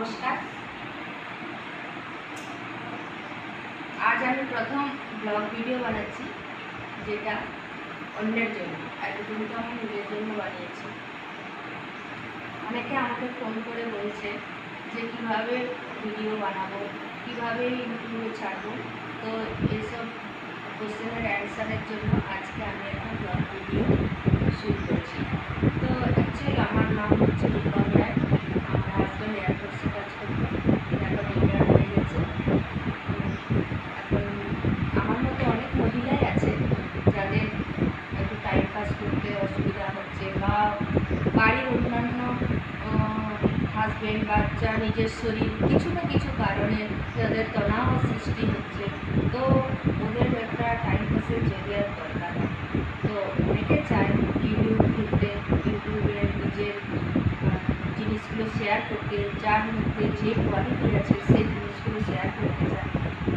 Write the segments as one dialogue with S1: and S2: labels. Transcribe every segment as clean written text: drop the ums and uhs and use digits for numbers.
S1: নমস্কার। আজ আমি প্রথম ব্লগ ভিডিও বানাচ্ছি, যেটা অন্যের জন্য। এতদিন তো আমি নিজের জন্য বানিয়েছি। অনেকে আমাকে ফোন করে বলছে যে কীভাবে ভিডিও বানাবো, কীভাবে ইউটিউবে ছাড়বো। তো এইসব কোশ্চেনের অ্যান্সারের জন্য আজকে আমি একটা ব্লগ ভিডিও শুরু করছি। তো অ্যাকচুয়ালি আমার নাম হচ্ছে রূপম রায়। আমার হাজব্যান্ড এয়ারফোর্সে কাজ করতো, এখন রিটায়ার হয়ে গেছে। এখন আমার মতো অনেক মহিলাই আছে যাদের একটু টাইম পাস করতে অসুবিধা হচ্ছে, বা বাড়ির অন্যান্য হাজব্যান্ড, বাচ্চা, নিজের শরীর কিছু না কিছু কারণে যাদের তনাও সৃষ্টি হচ্ছে। তো ওদের একটা টাইম পাসের জায়গার দরকার। তো অনেকে চায় ইউটিউব খুলতে, ইউটিউবে নিজের জিনিসগুলো শেয়ার করতে, যার মধ্যে যে কোয়ালিটি আছে সেই জিনিসগুলো শেয়ার করতে চায়,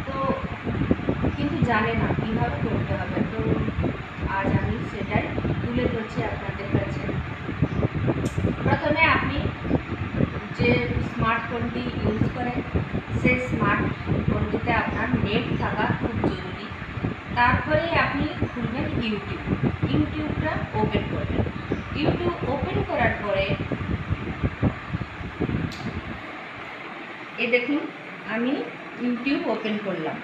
S1: তো কিন্তু জানে না কীভাবে করতে হবে। তো আজ আমি সেটাই তুলে ধরছি আপনাদের কাছে। প্রথমে আপনি যে স্মার্টফোনটি ইউজ করেন, সেই স্মার্টফোনটিতে আপনার নেট থাকা খুব জরুরি। তারপরে আপনি খুলবেন ইউটিউবটা ওপেন করবেন। ইউটিউব ওপেন করার পরে দেখুন আমি ইউটিউব ওপেন করলাম।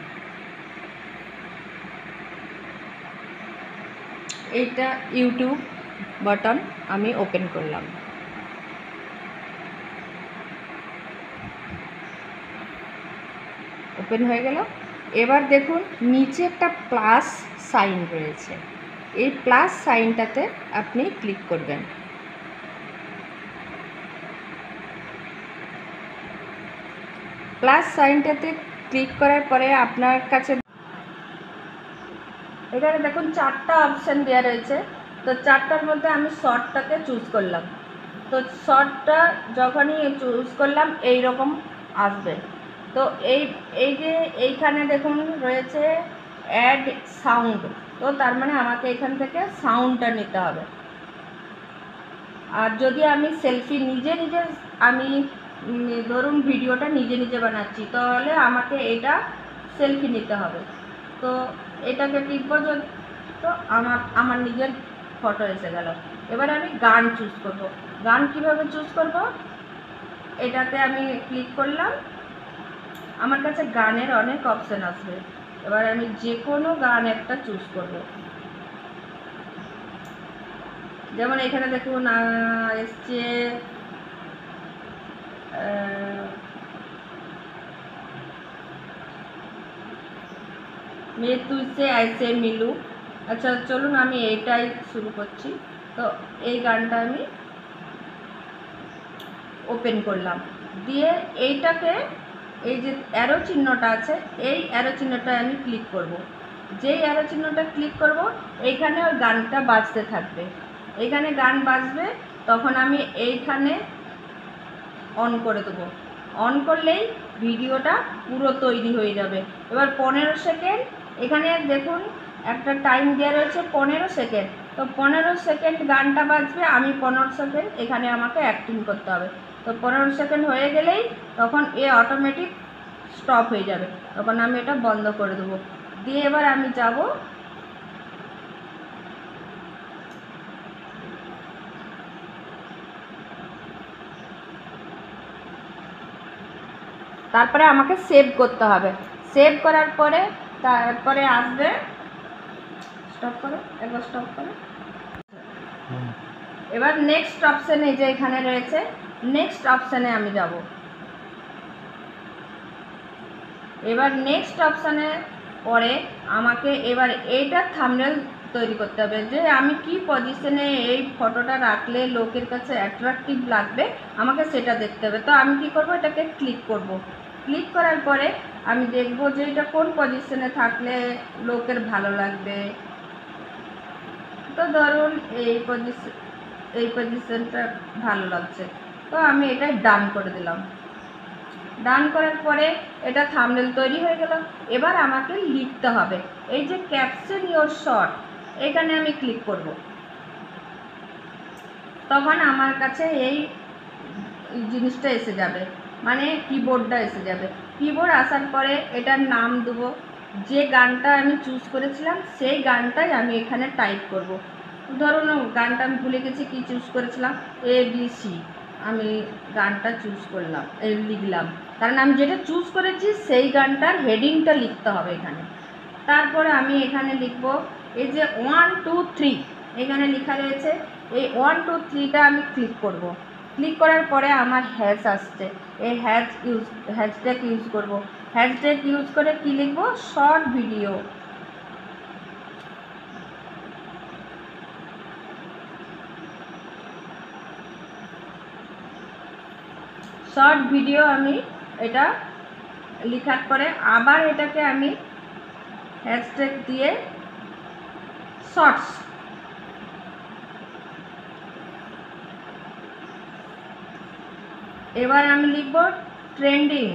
S1: এইটা ইউটিউব বাটন আমি ওপেন করলাম। ওপেন হয়ে গেল। এবার দেখুন নিচে একটা প্লাস সাইন রয়েছে, এই প্লাস সাইনটাতে আপনি ক্লিক করবেন। প্লাস সাইনটাতে ক্লিক করার পরে আপনার কাছে এখানে দেখুন 4টা অপশান দেওয়া রয়েছে। তো 4টার মধ্যে আমি শর্টটাকে চুজ করলাম। তো শর্টটা যখনই চুজ করলাম এই রকম আসবে। তো এই যে এইখানে দেখুন রয়েছে অ্যাড সাউন্ড, তো তার মানে আমাকে এখান থেকে সাউন্ডটা নিতে হবে। আর যদি আমি সেলফি নিজে আমি ধরুন ভিডিওটা নিজে বানাচ্ছি, তাহলে আমাকে এটা সেলফি নিতে হবে। তো এটাকে টিপব, তো আমার নিজের ফটো এসে গেল। এবার আমি গান চুজ করব। গান কিভাবে চুজ করব, এটাতে আমি ক্লিক করলাম। আমার কাছে গানের অনেক অপশান আসবে। এবার আমি যে কোনো গান একটা চুজ করব। যেমন এখানে দেখুন এসছে মে তুইসে আইসে মিলু। আচ্ছা চলুন আমি এইটাই শুরু করছি। তো এই গানটা আমি ওপেন করলাম, দিয়ে এইটাকে এই যে অ্যারো চিহ্নটা আছে, এই অ্যারো চিহ্নটায় আমি ক্লিক করব। যেই অ্যারো চিহ্নটা ক্লিক করব, এইখানে ওই গানটা বাজতে থাকবে। এইখানে গান বাজবে, তখন আমি এইখানে অন করে দেবো। অন করলেই ভিডিওটা পুরো তৈরি হয়ে যাবে। এবার 15 সেকেন্ড, এখানে দেখুন একটা টাইম দেওয়া রয়েছে 15 সেকেন্ড। তো 15 সেকেন্ড গানটা বাজবে, আমি 15 সেকেন্ড এখানে আমাকে অ্যাক্টিং করতে হবে। তো 15 সেকেন্ড হয়ে গেলেই তখন অটোমেটিক স্টপ হয়ে যাবে, তখন আমি এটা বন্ধ করে দেবো। দিয়ে এবার আমি যাব তারপরে আমাকে সেভ করতে হবে। সেভ করার পরে তারপরে আসবে, স্টপ করো, একবার স্টপ করো। এবার নেক্সট অপশানে যে এখানে রয়েছে, নেক্সট অপশানে আমি যাব। এবার নেক্সট অপশানে পরে আমাকে এবার এইটার থাম্বনেল তৈরি করতে হবে, যে আমি কি পজিশনে এই ফটোটা রাখলে লোকের কাছে অ্যাট্রাকটিভ লাগবে, আমাকে সেটা দেখতে হবে। তো আমি কি করব, এটাকে ক্লিক করব। ক্লিক করার পরে আমি দেখব যে এটা কোন পজিশনে থাকলে লোকের ভালো লাগবে। তো ধরুন এই পজিশনটা ভালো লাগছে, তো আমি এটা ডান করে দিলাম। ডান করার পরে এটা থাম্বনেল তৈরি হয়ে গেল। এবার আমাকে লিখতে হবে, এই যে ক্যাপশন ইওর শট, এখানে আমি ক্লিক করব। তখন আমার কাছে এই জিনিসটা এসে যাবে, মানে কিবোর্ডটা এসে যাবে। কিবোর্ড আসার পরে এটার নাম দেবো, যে গানটা আমি চুজ করেছিলাম সেই গানটাই আমি এখানে টাইপ করব। ধরুন গানটা আমি ভুলে গেছি, কি চুজ করেছিলাম, ABC আমি গানটা চুজ করলাম, লিখলাম, কারণ আমি যেটা চুজ করেছি সেই গানটার হেডিংটা লিখতে হবে এখানে। তারপরে আমি এখানে লিখব এই যে 1 2 3 এখানে লেখা রয়েছে, এই 1 2 3টা আমি ক্লিক করব। ক্লিক করার পরে আমার হ্যাশ আসছে, এই হ্যাশট্যাগ ইউজ করব। হ্যাশট্যাগ ইউজ করে কি লিখব, শর্ট ভিডিও। শর্ট ভিডিও আমি এটা লেখার পরে আবার এটাকে আমি হ্যাশট্যাগ দিয়ে শর্টস, এবার আমি লিখব ট্রেন্ডিং।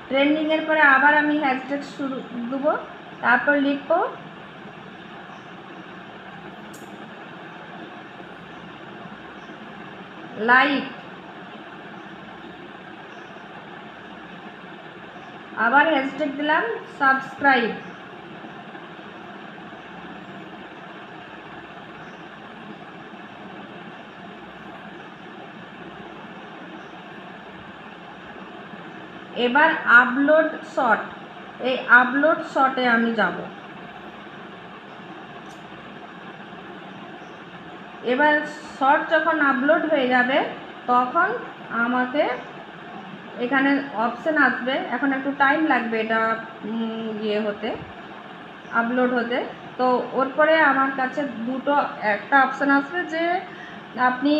S1: ট্রেন্ডিংয়ের পরে আবার আমি হ্যাশট্যাগ শুরু দেবো, তারপর লিখব লাইক, আবার হ্যাশট্যাগ দিলাম সাবস্ক্রাইব। এবার আপলোড শর্ট, এই আপলোড শর্টে আমি যাব। এবার শর্ট যখন আপলোড হয়ে যাবে তখন আমাকে এখানে অপশান আসবে, এখন একটু টাইম লাগবে এটা ইয়ে হতে, আপলোড হতে। তো ওর পরে আমার কাছে একটা অপশান আসবে যে আপনি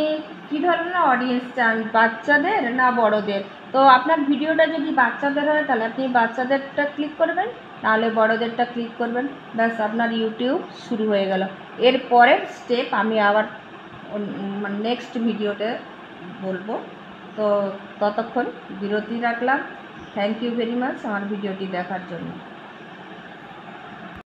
S1: কী ধরনের অডিয়েন্স চান, বাচ্চাদের না বড়দের। তো আপনার ভিডিওটা যদি বাচ্চাদের হয় তাহলে আপনি বাচ্চাদেরটা ক্লিক করবেন, নাহলে বড়দেরটা ক্লিক করবেন, ব্যাস আপনার ইউটিউব শুরু হয়ে গেল। এর পরের স্টেপ আমি আবার নেক্সট ভিডিওতে বলবো। তো ততক্ষণ বিরতি রাখলাম। থ্যাংক ইউ ভেরি মাচ আমার ভিডিওটি দেখার জন্য।